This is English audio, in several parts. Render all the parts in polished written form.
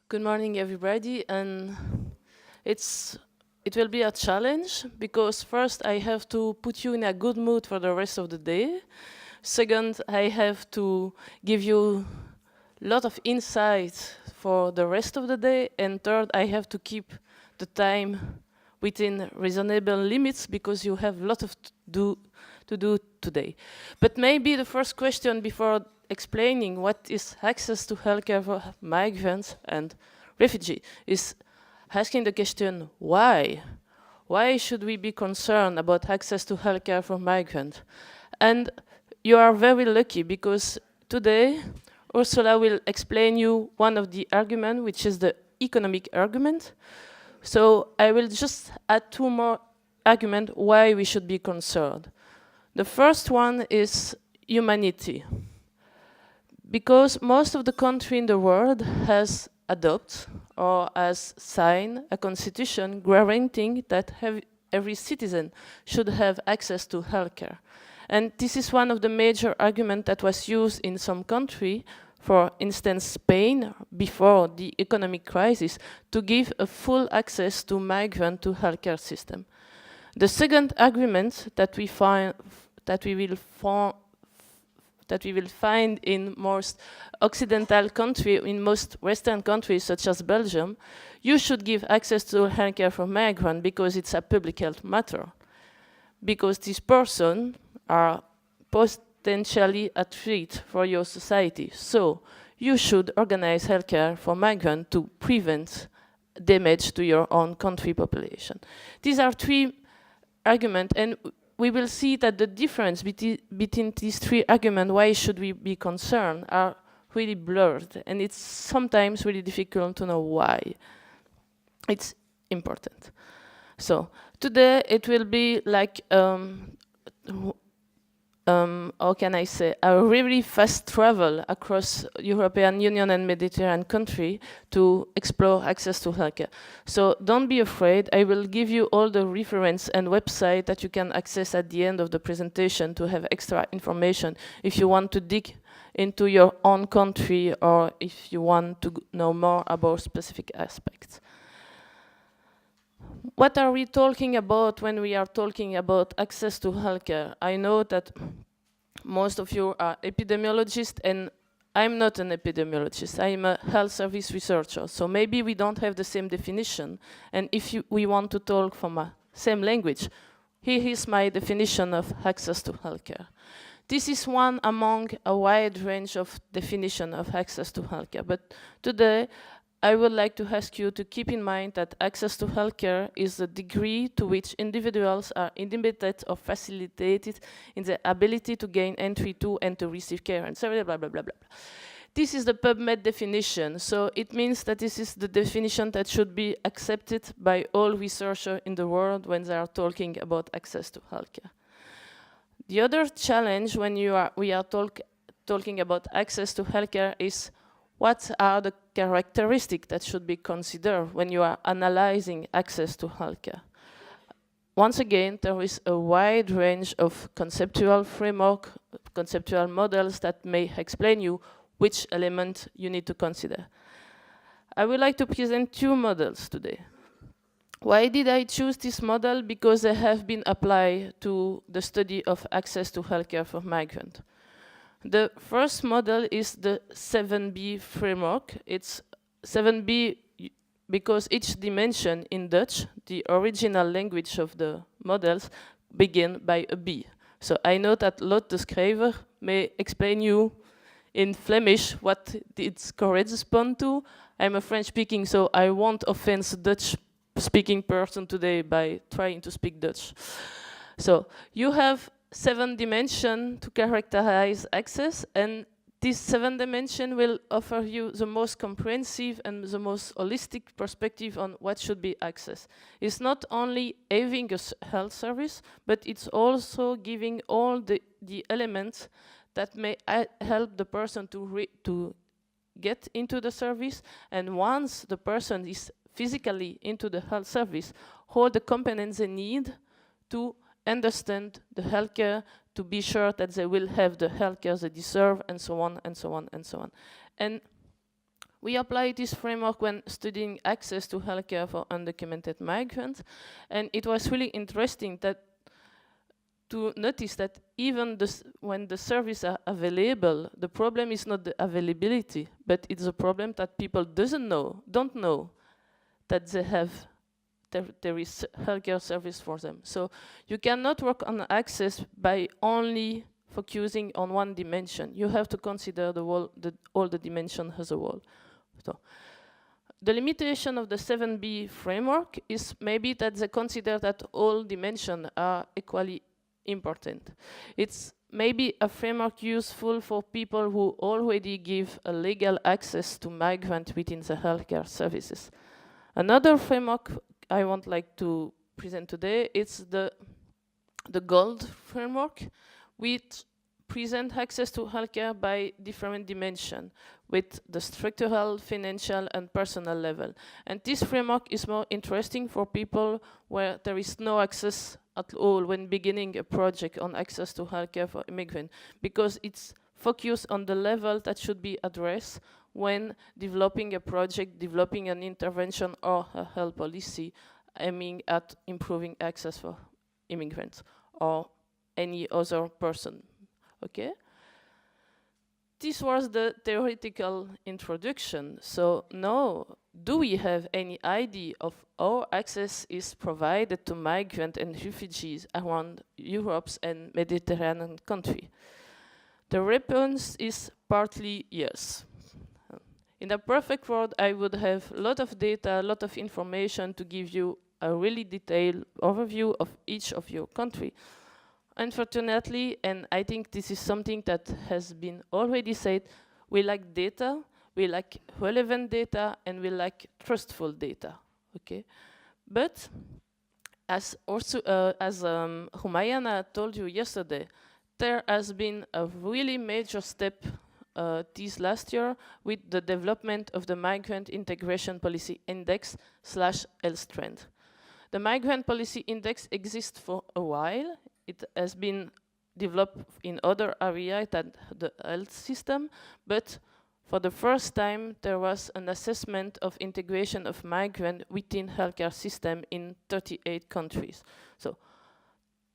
Good morning, everybody, and it will be a challenge because first I have to put you in a good mood for the rest of the day. Second, I have to give you a lot of insight for the rest of the day, and third, I have to keep the time within reasonable limits because you have a lot of to do today. But maybe the first question before explaining what is access to healthcare for migrants and refugees is asking the question, why? Why should we be concerned about access to healthcare for migrants? And you are very lucky because today Ursula will explain you one of the arguments, which is the economic argument. So I will just add two more arguments why we should be concerned. The first one is humanity. Because most of the country in the world has adopted or has signed a constitution guaranteeing that every citizen should have access to healthcare. And this is one of the major arguments that was used in some country, for instance Spain, before the economic crisis, to give a full access to migrants to healthcare system. The second argument that we will find in most Occidental countries, in most Western countries such as Belgium, you should give access to healthcare for migrants because it's a public health matter. Because these persons are potentially a threat for your society. So you should organize healthcare for migrants to prevent damage to your own country population. These are three arguments, and we will see that the difference between these three arguments, why should we be concerned, are really blurred, and it's sometimes really difficult to know why. It's important. So today it will be like, how can I say, a really fast travel across European Union and Mediterranean country to explore access to healthcare. So don't be afraid, I will give you all the reference and website that you can access at the end of the presentation to have extra information if you want to dig into your own country or if you want to know more about specific aspects. What are we talking about when we are talking about access to healthcare? I know that most of you are epidemiologists, and I'm not an epidemiologist. I'm a health service researcher, so maybe we don't have the same definition. And if we want to talk from a same language, here is my definition of access to healthcare. This is one among a wide range of definition of access to healthcare. But today, I would like to ask you to keep in mind that access to healthcare is the degree to which individuals are inhibited or facilitated in their ability to gain entry to and to receive care, and so blah, blah, blah, blah. This is the PubMed definition, so it means that this is the definition that should be accepted by all researchers in the world when they are talking about access to healthcare. The other challenge when we are talking about access to healthcare is what are the characteristics that should be considered when you are analyzing access to healthcare? Once again, there is a wide range of conceptual framework, conceptual models that may explain you which element you need to consider. I would like to present two models today. Why did I choose this model? Because they have been applied to the study of access to healthcare for migrants. The first model is the 7B framework. It's 7B because each dimension in Dutch, the original language of the models, begin by a B. So I know that Lot de Schrijver may explain you in Flemish what it corresponds to. I'm a French speaking, so I won't offend the Dutch speaking person today by trying to speak Dutch. So you have 7 dimensions to characterize access, and this 7 dimension will offer you the most comprehensive and the most holistic perspective on what should be access. It's not only having a health service, but it's also giving all the elements that may help the person to get into the service, and once the person is physically into the health service, all the components they need to understand the healthcare, to be sure that they will have the healthcare they deserve, and so on, and so on, and so on. And We apply this framework when studying access to healthcare for undocumented migrants, and it was really interesting that to notice that even when the services are available, the problem is not the availability, but it's a problem that people don't know that they have there is healthcare service for them. So you cannot work on access by only focusing on one dimension. You have to consider all the dimensions as a whole. So the limitation of the 7B framework is maybe that they consider that all dimensions are equally important. It's maybe a framework useful for people who already give a legal access to migrants within the healthcare services. Another framework I would like to present today is the GOLD framework, which present access to healthcare by different dimensions, with the structural, financial, and personal level. And this framework is more interesting for people where there is no access at all when beginning a project on access to healthcare for immigrants, because it's focused on the level that should be addressed when developing a project, developing an intervention or a health policy aiming at improving access for immigrants or any other person. Okay? This was the theoretical introduction. So now, do we have any idea of how access is provided to migrants and refugees around Europe's and Mediterranean countries? The response is partly yes. In a perfect world, I would have a lot of data, a lot of information to give you a really detailed overview of each of your countries. Unfortunately, and I think this is something that has been already said, we lack data, we lack relevant data, and we lack trustful data. Okay, but as also Humayana told you yesterday, there has been a really major step this last year with the development of the Migrant Integration Policy Index /Health Trend. The Migrant Policy Index exists for a while. It has been developed in other areas than the health system, but for the first time there was an assessment of integration of migrants within healthcare system in 38 countries. So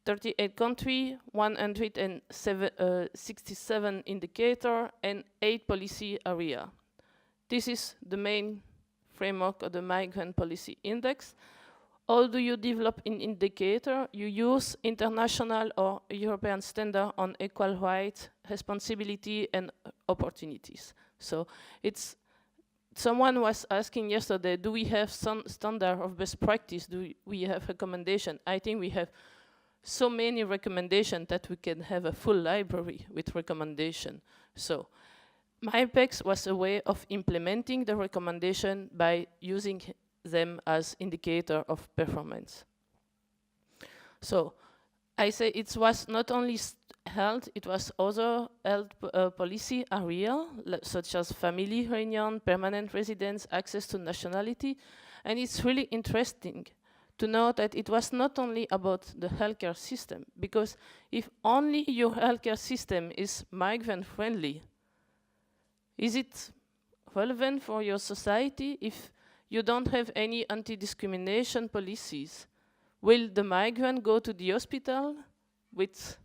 38 countries, 167 indicators, and 8 policy areas. This is the main framework of the Migrant Policy Index. How do you develop an indicator? You use international or European standard on equal rights, responsibility, and opportunities. So it's, someone was asking yesterday, do we have some standard of best practice? Do we have recommendation? I think we have so many recommendations that we can have a full library with recommendation. So MIPEX was a way of implementing the recommendation by using them as indicator of performance. So I say it was not only health, it was other health policy area, such as family reunion, permanent residence, access to nationality. And it's really interesting to know that it was not only about the healthcare system, because if only your healthcare system is migrant friendly, is it relevant for your society if you don't have any anti-discrimination policies? Will the migrant go to the hospital with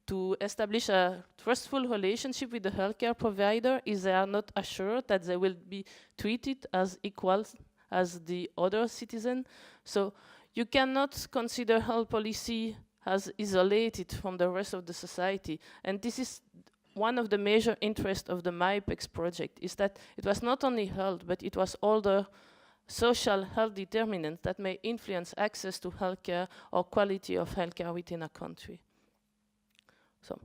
to establish a trustful relationship with the healthcare provider if they are not assured that they will be treated as equals as the other citizen? So you cannot consider health policy as isolated from the rest of the society. And this is one of the major interests of the MIPEX project, is that it was not only health, but it was all the social health determinants that may influence access to healthcare or quality of healthcare within a country. So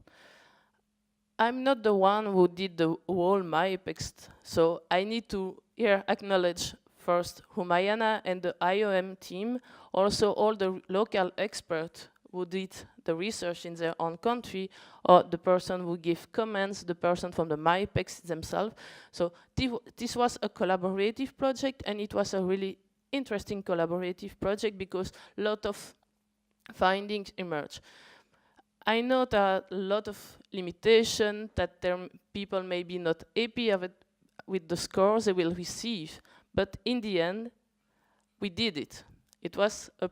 I'm not the one who did the whole MIPEX, so I need to here acknowledge first Humayana and the IOM team, also all the local experts who did the research in their own country, or the person who gave comments, the person from the MIPEX themselves. So this was a collaborative project, and it was a really interesting collaborative project because a lot of findings emerged. I know there are a lot of limitations, that people may be not happy with the scores they will receive. But in the end, we did it. It was a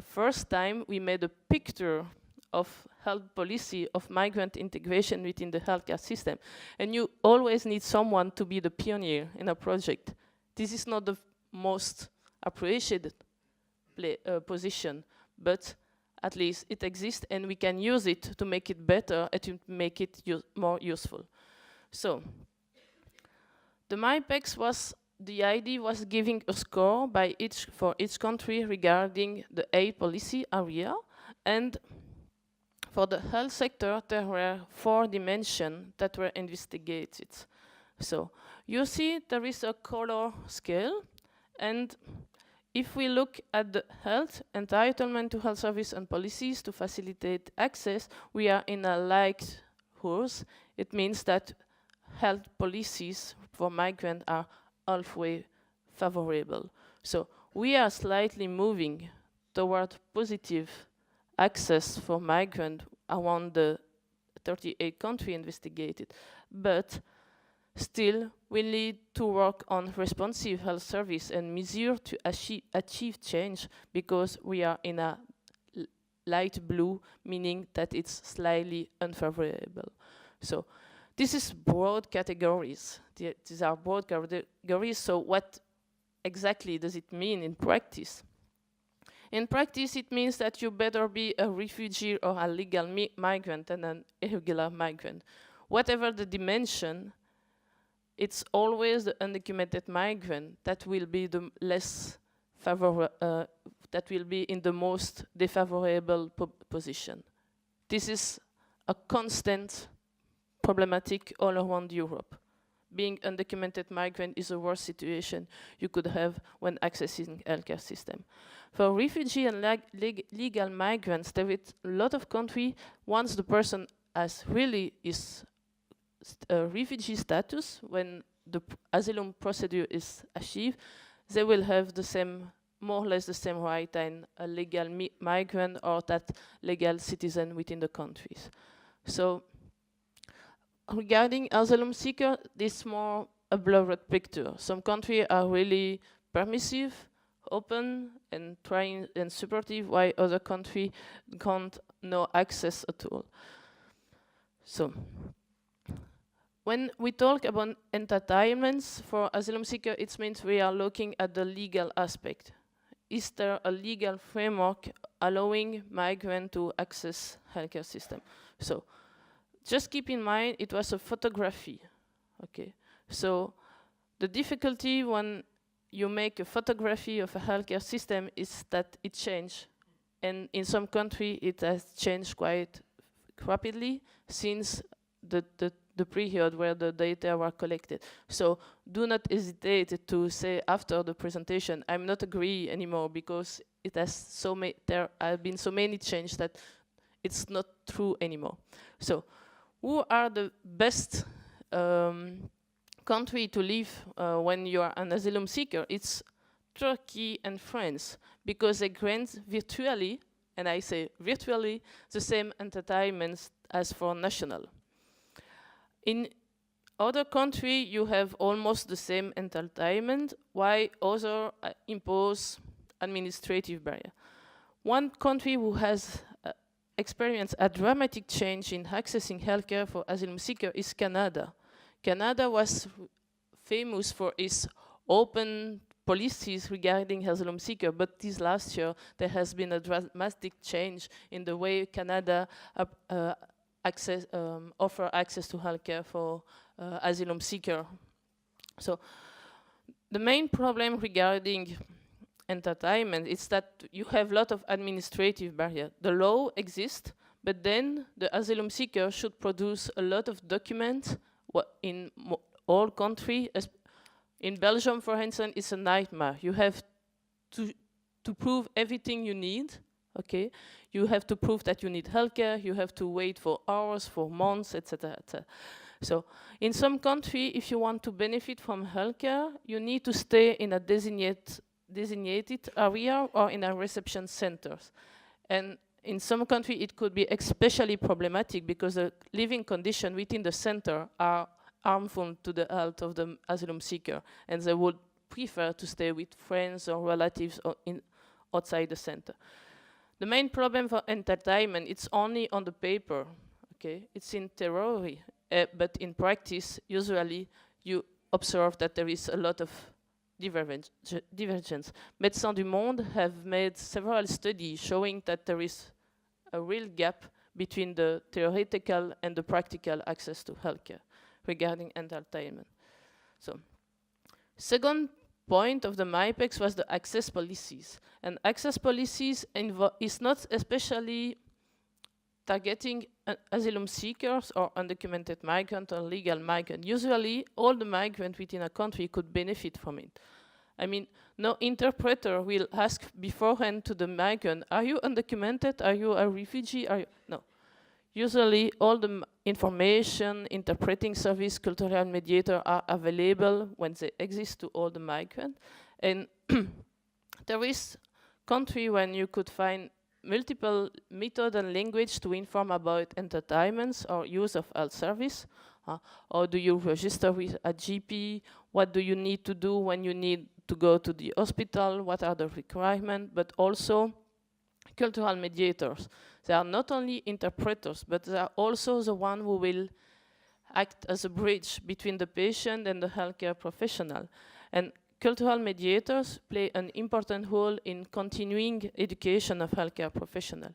first time we made a picture of health policy, of migrant integration within the healthcare system. And you always need someone to be the pioneer in a project. This is not the most appreciated position, but at least it exists and we can use it to make it better and to make it more useful. So, the MIPEX was, the idea was giving a score for each country regarding the aid policy area, and for the health sector there were 4 dimensions that were investigated. So, you see there is a color scale, and if we look at the health, entitlement to health service and policies to facilitate access, we are in a light horse. It means that health policies for migrants are halfway favorable. So we are slightly moving toward positive access for migrants around the 38 countries investigated. But still, we need to work on responsive health service and measures to achieve change, because we are in a light blue, meaning that it's slightly unfavorable. So this is broad categories. These are broad categories, so what exactly does it mean in practice? In practice, it means that you better be a refugee or a legal migrant than an irregular migrant. Whatever the dimension, it's always the undocumented migrant that will be the less favorable, that will be in the most défavorable position. This is a constant problematic all around Europe. Being undocumented migrant is the worst situation you could have when accessing healthcare system. For refugee and legal migrants, there is a lot of countries, once the person has really is refugee status, when the asylum procedure is achieved, they will have the same, more or less the same right than a legal migrant or that legal citizen within the countries. So, regarding asylum seeker, this is more a blurred picture. Some countries are really permissive, open, and trying and supportive, while other countries can't no access at all. So, when we talk about entitlements for asylum seeker, it means we are looking at the legal aspect. Is there a legal framework allowing migrants to access healthcare system? So, just keep in mind, it was a photography, okay? So, the difficulty when you make a photography of a healthcare system is that it changes. And in some countries, it has changed quite rapidly since the period where the data were collected. So do not hesitate to say after the presentation, I'm not agree anymore, because it has there have been so many changes that it's not true anymore. So who are the best country to live when you are an asylum seeker? It's Turkey and France, because they grant virtually, and I say virtually, the same entitlements as for national. In other countries, you have almost the same entitlement, while others impose administrative barrier. One country who has experienced a dramatic change in accessing healthcare for asylum seekers is Canada. Canada was famous for its open policies regarding asylum seekers, but this last year there has been a dramatic change in the way Canada offer access to healthcare for asylum seekers. So the main problem regarding entitlement is that you have a lot of administrative barriers. The law exists, but then the asylum seeker should produce a lot of documents in all countries. In Belgium, for instance, it's a nightmare. You have to prove everything you need. Okay, you have to prove that you need healthcare. You have to wait for hours, for months, etc., etc. So, in some countries, if you want to benefit from healthcare, you need to stay in a designated area or in a reception centers. And in some countries, it could be especially problematic because the living conditions within the center are harmful to the health of the asylum seeker, and they would prefer to stay with friends or relatives or outside the center. The main problem for entertainment, it's only on the paper, okay? It's in theory, but in practice, usually you observe that there is a lot of divergence. Médecins du Monde have made several studies showing that there is a real gap between the theoretical and the practical access to healthcare regarding entertainment. So, second point of the MIPEX was the access policies. And access policies is not especially targeting asylum seekers or undocumented migrant or legal migrant. Usually, all the migrants within a country could benefit from it. I mean, no interpreter will ask beforehand to the migrant, are you undocumented? Are you a refugee? Are you? No. Usually, all the information, interpreting service, cultural mediator are available when they exist to all the migrants. And there is country when you could find multiple method and language to inform about entertainments or use of health service. Or do you register with a GP? What do you need to do when you need to go to the hospital? What are the requirements? But also cultural mediators. They are not only interpreters, but they are also the one who will act as a bridge between the patient and the healthcare professional. And cultural mediators play an important role in continuing education of healthcare professionals.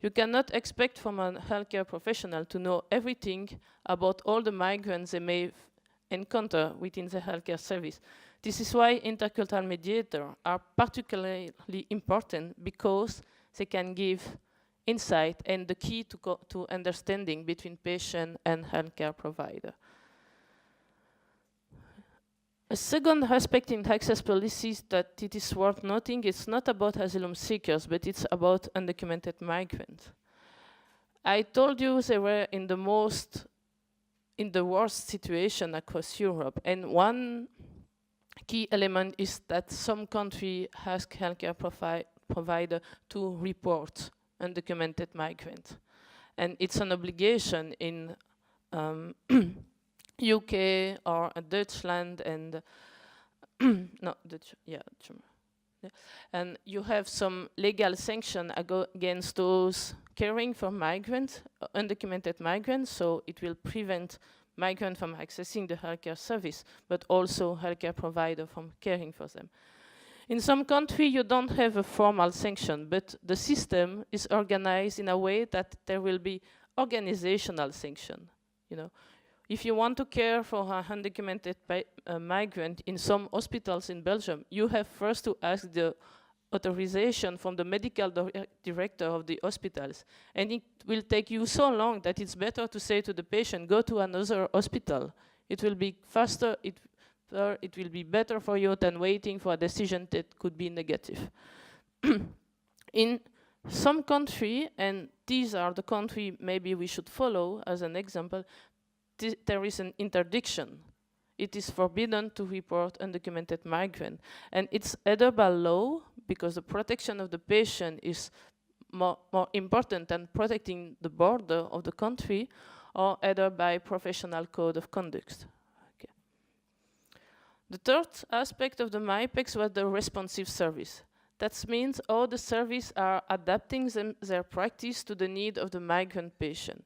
You cannot expect from a healthcare professional to know everything about all the migrants they may encounter within the healthcare service. This is why intercultural mediators are particularly important, because they can give insight and the key to understanding between patient and healthcare provider. A second aspect in access policies that it is worth noting, it's not about asylum seekers, but it's about undocumented migrants. I told you they were in the worst situation across Europe, and one key element is that some countries ask healthcare provider to report undocumented migrants. And it's an obligation in UK or Deutschland and and you have some legal sanction against those caring for migrants, undocumented migrants, so it will prevent migrants from accessing the healthcare service, but also healthcare provider from caring for them. In some countries, you don't have a formal sanction, but the system is organized in a way that there will be organizational sanction. You know, if you want to care for a undocumented migrant in some hospitals in Belgium, you have first to ask the authorization from the medical director of the hospitals. And it will take you so long that it's better to say to the patient, go to another hospital. It will be faster, it will be better for you than waiting for a decision that could be negative. In some country, and these are the countries maybe we should follow as an example, there is an interdiction. It is forbidden to report undocumented migrant. And it's either by law, because the protection of the patient is more important than protecting the border of the country, or either by professional code of conduct. Okay. The third aspect of the MIPEX was the responsive service. That means all the services are adapting their practice to the need of the migrant patient.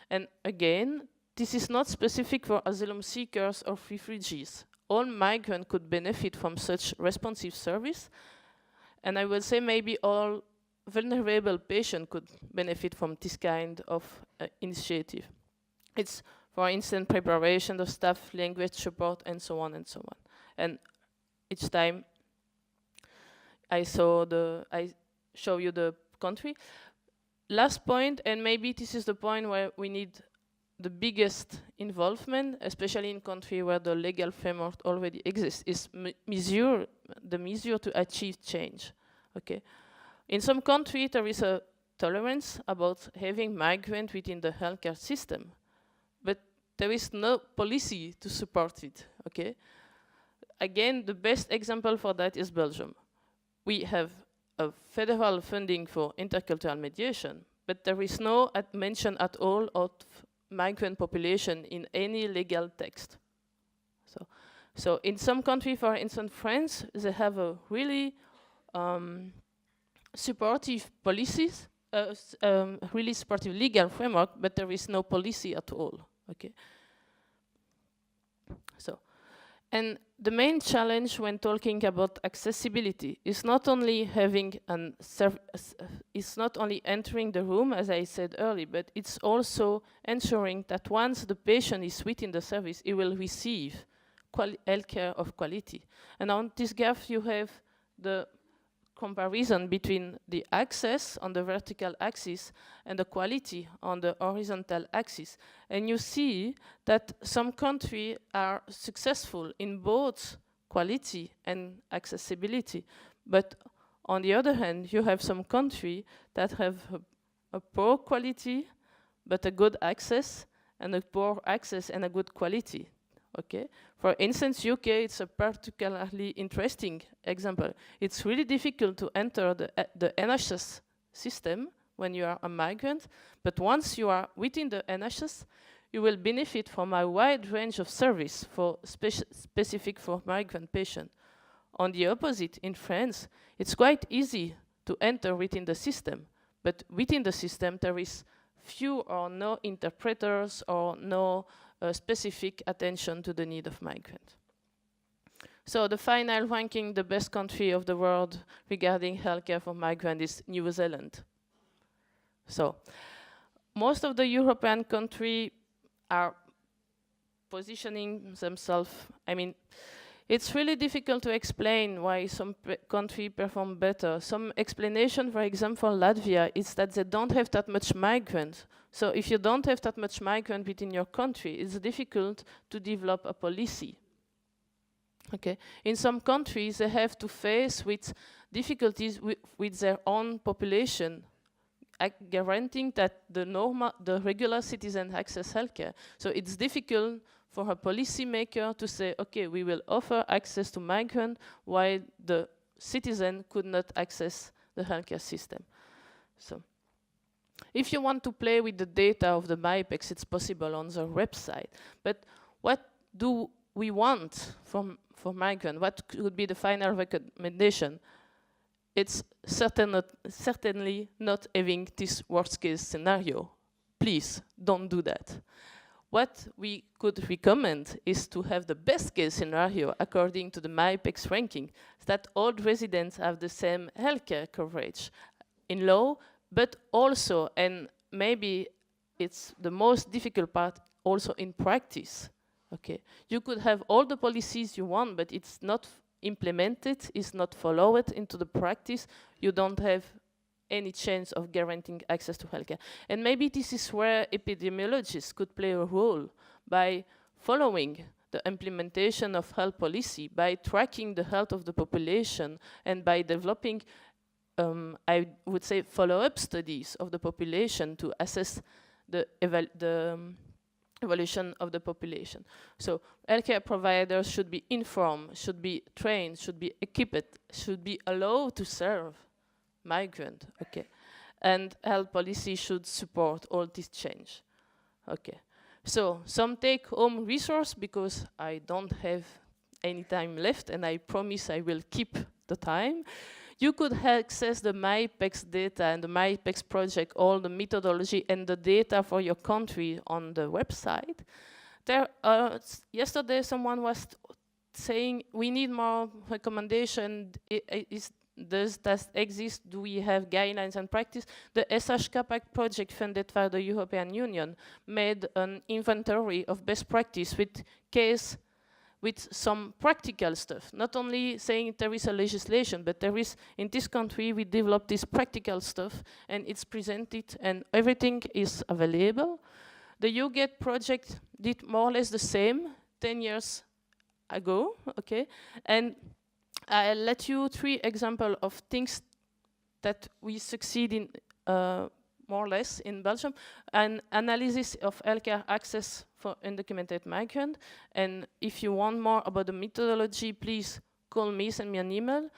And again, this is not specific for asylum seekers or refugees. All migrants could benefit from such responsive service, and I will say maybe all vulnerable patients could benefit from this kind of initiative. It's, for instance, preparation of staff, language support, and so on and so on. And each time I show you the country. Last point, and maybe this is the point where we need the biggest involvement, especially in countries where the legal framework already exists, is the measure to achieve change. Okay, in some countries there is a tolerance about having migrants within the healthcare system, but there is no policy to support it. Okay, again, the best example for that is Belgium. We have a federal funding for intercultural mediation, but there is no mention at all of migrant population in any legal text. So in some countries, for instance, France, they have a really supportive policies, really supportive legal framework, but there is no policy at all. Okay. So, and the main challenge when talking about accessibility is not only having it's not only entering the room, as I said earlier, but it's also ensuring that once the patient is within the service, he will receive healthcare of quality. And on this graph, you have the comparison between the access on the vertical axis and the quality on the horizontal axis. And you see that some countries are successful in both quality and accessibility. But on the other hand, you have some countries that have a poor quality, but a good access, and a poor access and a good quality. Okay. For instance, UK, it's a particularly interesting example. It's really difficult to enter the NHS system when you are a migrant, but once you are within the NHS, you will benefit from a wide range of service for specific for migrant patients. On the opposite, in France, it's quite easy to enter within the system, but within the system there is few or no interpreters or no specific attention to the need of migrants. So the final ranking, the best country of the world regarding healthcare for migrants is New Zealand. So most of the European countries are positioning themselves, I mean, it's really difficult to explain why some countries perform better. Some explanation, for example, Latvia, is that they don't have that much migrants. So if you don't have that much migrant within your country, it's difficult to develop a policy. Okay. In some countries, they have to face with difficulties with their own population, guaranteeing that the regular citizen access healthcare. So it's difficult for a policymaker to say, okay, we will offer access to migrants while the citizen could not access the healthcare system. So if you want to play with the data of the MIPEX, it's possible on the website. But what do we want for migrants? What could be the final recommendation? It's certainly not having this worst case scenario. Please don't do that. What we could recommend is to have the best case scenario according to the MIPEX ranking, that all residents have the same healthcare coverage in law, but also, and maybe it's the most difficult part, also in practice. Okay, you could have all the policies you want, but it's not implemented, it's not followed into the practice. You don't have any chance of guaranteeing access to healthcare. And maybe this is where epidemiologists could play a role by following the implementation of health policy, by tracking the health of the population, and by developing, I would say, follow-up studies of the population to assess the evolution of the population. So healthcare providers should be informed, should be trained, should be equipped, should be allowed to serve migrant, okay, and health policy should support all this change. Okay, so some take-home resource, because I don't have any time left, and I promise I will keep the time. You could access the MIPEX data and the MIPEX project, all the methodology and the data for your country on the website. There, yesterday someone was saying we need more recommendation. Does that exist? Do we have guidelines and practice? The SHCAPAC project funded by the European Union made an inventory of best practice with some practical stuff. Not only saying there is a legislation, but there is, in this country, we developed this practical stuff and it's presented and everything is available. The UGET project did more or less the same 10 years ago, okay? And I'll let you 3 examples of things that we succeed in more or less in Belgium. An analysis of healthcare access for undocumented migrants. And if you want more about the methodology, please call me, send me an email.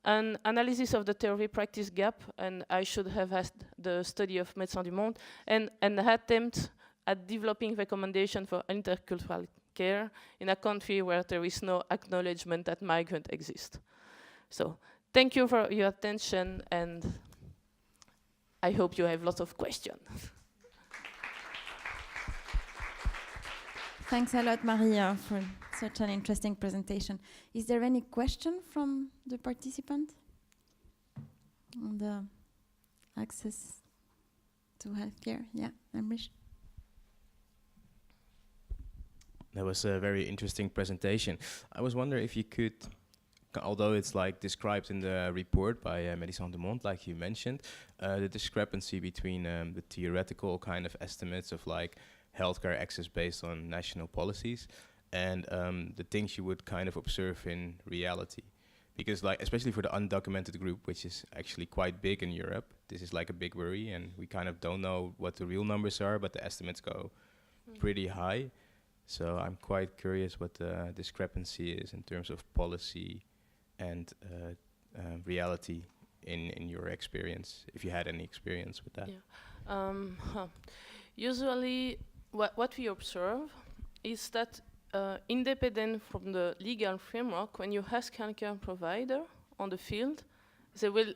An analysis of the theory-practice gap, and I should have asked the study of Médecins du Monde, and an attempt at developing recommendations for intercultural care in a country where there is no acknowledgement that migrants exist. So thank you for your attention, and I hope you have lots of questions. Thanks a lot, Maria, for such an interesting presentation. Is there any question from the participant on the access to healthcare? Yeah, Amrish. That was a very interesting presentation. I was wondering if you could, although it's like described in the report by Médecins du Monde, like you mentioned, the discrepancy between the theoretical kind of estimates of like healthcare access based on national policies and the things you would kind of observe in reality. Because like, especially for the undocumented group, which is actually quite big in Europe, this is like a big worry, and we kind of don't know what the real numbers are, but the estimates go pretty high. So I'm quite curious what the discrepancy is in terms of policy and reality in your experience, if you had any experience with that. Yeah. Usually, what we observe is that independent from the legal framework, when you ask healthcare provider on the field, they will,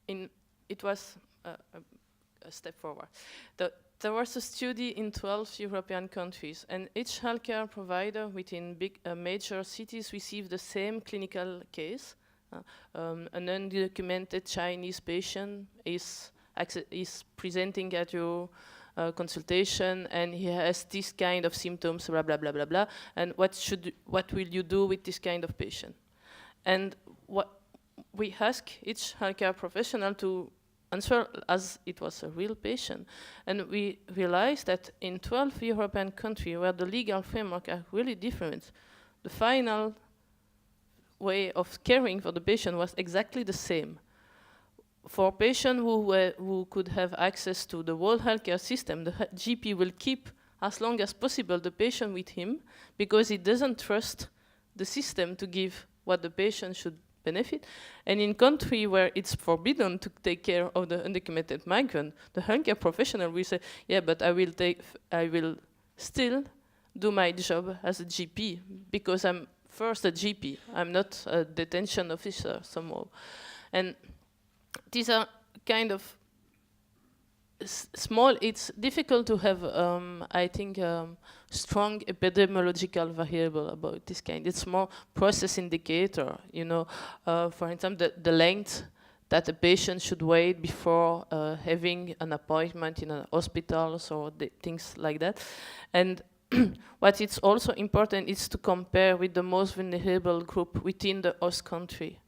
it was a step forward. There was a study in 12 European countries, and each healthcare provider within big major cities received the same clinical case. An undocumented Chinese patient is presenting at your consultation, and he has this kind of symptoms, blah blah blah blah blah. And what will you do with this kind of patient? And what we ask each healthcare professional to answer as it was a real patient. And we realized that in 12 European countries where the legal framework are really different, the final way of caring for the patient was exactly the same. For patients who could have access to the whole healthcare system, the GP will keep as long as possible the patient with him because he doesn't trust the system to give what the patient should benefit. And in country where it's forbidden to take care of the undocumented migrant, the healthcare professional will say, yeah, but I will still do my job as a GP because I'm first a GP. I'm not a detention officer somehow. And these are kind of small. It's difficult to have, I think, strong epidemiological variable about this kind. It's more process indicator, you know. For example, the length that a patient should wait before having an appointment in a hospital, so things like that. And what is also important is to compare with the most vulnerable group within the host country.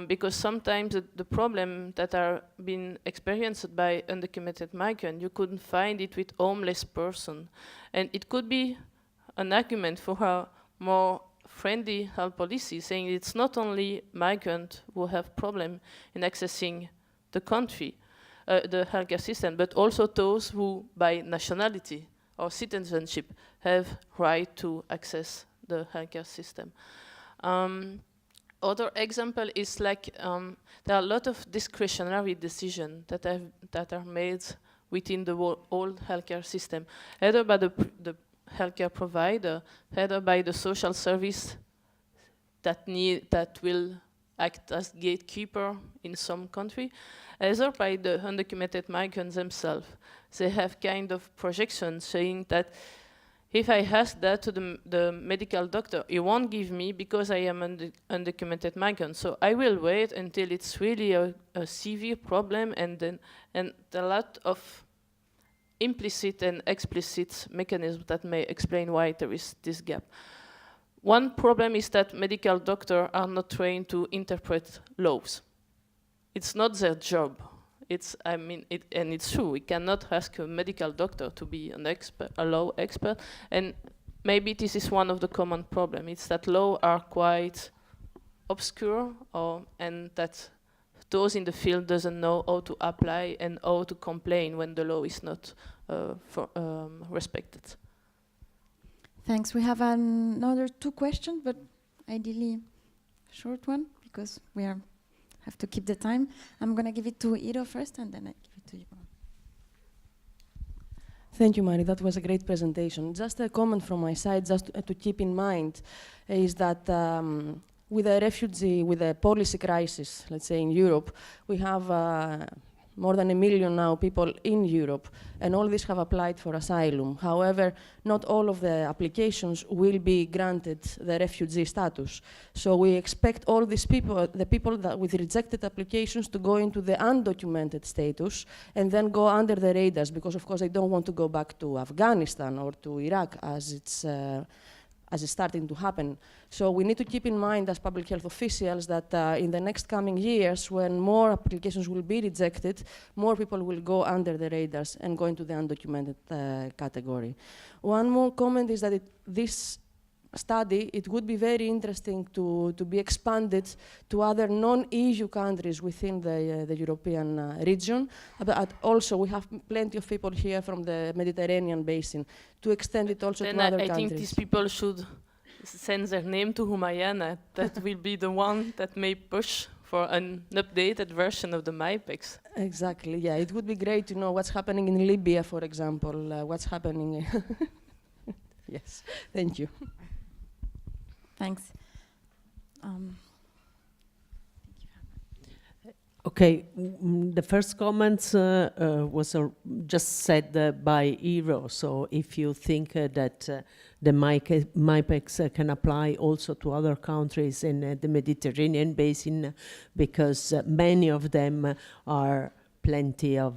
Because sometimes the problem that are being experienced by undocumented migrants, you couldn't find it with homeless person. And it could be an argument for a more friendly health policy, saying it's not only migrants who have problem in accessing the country, the healthcare system, but also those who by nationality or citizenship have right to access the healthcare system. Other example is like there are a lot of discretionary decisions that are made within the whole healthcare system, either by the healthcare provider, either by the social service that will act as gatekeeper in some country, either by the undocumented migrants themselves. They have kind of projections saying that if I ask that to the medical doctor, he won't give me because I am an undocumented migrant. So I will wait until it's really a severe problem, and a lot of implicit and explicit mechanisms that may explain why there is this gap. One problem is that medical doctors are not trained to interpret laws. It's not their job. And it's true, we cannot ask a medical doctor to be an expert, a law expert, and maybe this is one of the common problems. It's that laws are quite obscure, and that those in the field doesn't know how to apply and how to complain when the law is not respected. Thanks. We have another 2 questions, but ideally short one because we have to keep the time. I'm going to give it to Ido first, and then I give it to you. Thank you, Mari. That was a great presentation. Just a comment from my side, just to keep in mind, is that with the policy crisis, let's say in Europe, we have more than 1 million now people in Europe, and all these have applied for asylum. However, not all of the applications will be granted the refugee status. So we expect all these people, the people that with rejected applications, to go into the undocumented status and then go under the radars, because of course they don't want to go back to Afghanistan or to Iraq as it's starting to happen. So we need to keep in mind as public health officials that in the next coming years, when more applications will be rejected, more people will go under the radars and go into the undocumented category. One more comment is that this study, it would be very interesting to be expanded to other non-EU countries within the European region. But also, we have plenty of people here from the Mediterranean basin, to extend it also then to other I countries. think these people should send their name to Humayana. That will be the one that may push for an updated version of the MIPEX. Exactly, yeah. It would be great to know what's happening in Libya, for example, what's happening. Yes, thank you. Thanks. Okay, the first comments was just said by Eero. So if you think that the MIPEX can apply also to other countries in the Mediterranean basin, because many of them are plenty of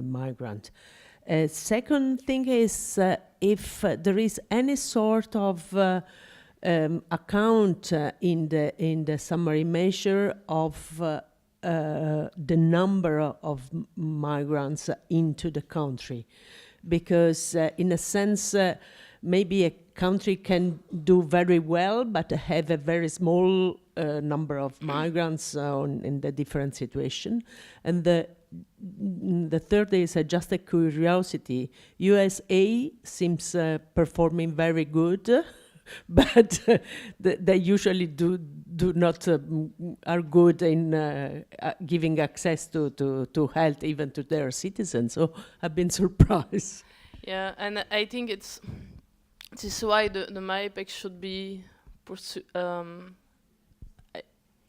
migrant. Second thing is if there is any sort of account in the summary measure of the number of migrants into the country, because in a sense maybe a country can do very well but have a very small number of migrants in the different situation. And the third is just a curiosity. USA seems performing very good, but they usually do not are good in giving access to health even to their citizens. So I've been surprised. Yeah, and I think this is why the MIPEX should be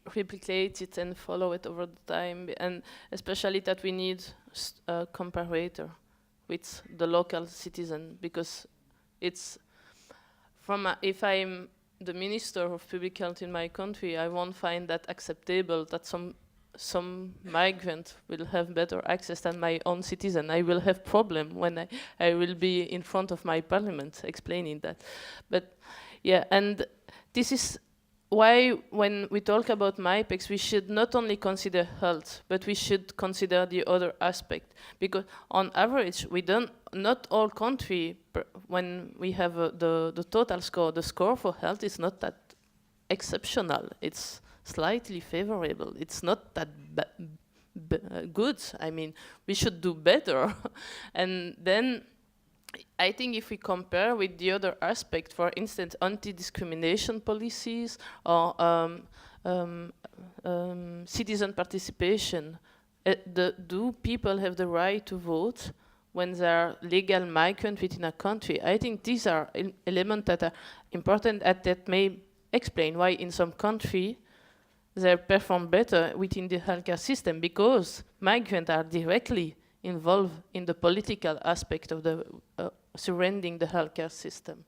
replicated and follow it over the time, and especially that we need a comparator with the local citizen, because it's if I'm the Minister of Public Health in my country, I won't find that acceptable that some migrant will have better access than my own citizen. I will have problem when I will be in front of my parliament explaining that. But yeah, and this is why when we talk about MIPEX, we should not only consider health, but we should consider the other aspect. Because on average, not all country, when we have the total score, the score for health is not that exceptional. It's slightly favorable. It's not that good. I mean, we should do better. And then I think if we compare with the other aspect, for instance, anti-discrimination policies or citizen participation, do people have the right to vote when they are legal migrants within a country? I think these are elements that are important and that may explain why in some country they perform better within the healthcare system, because migrants are directly involved in the political aspect of the surrounding the healthcare system.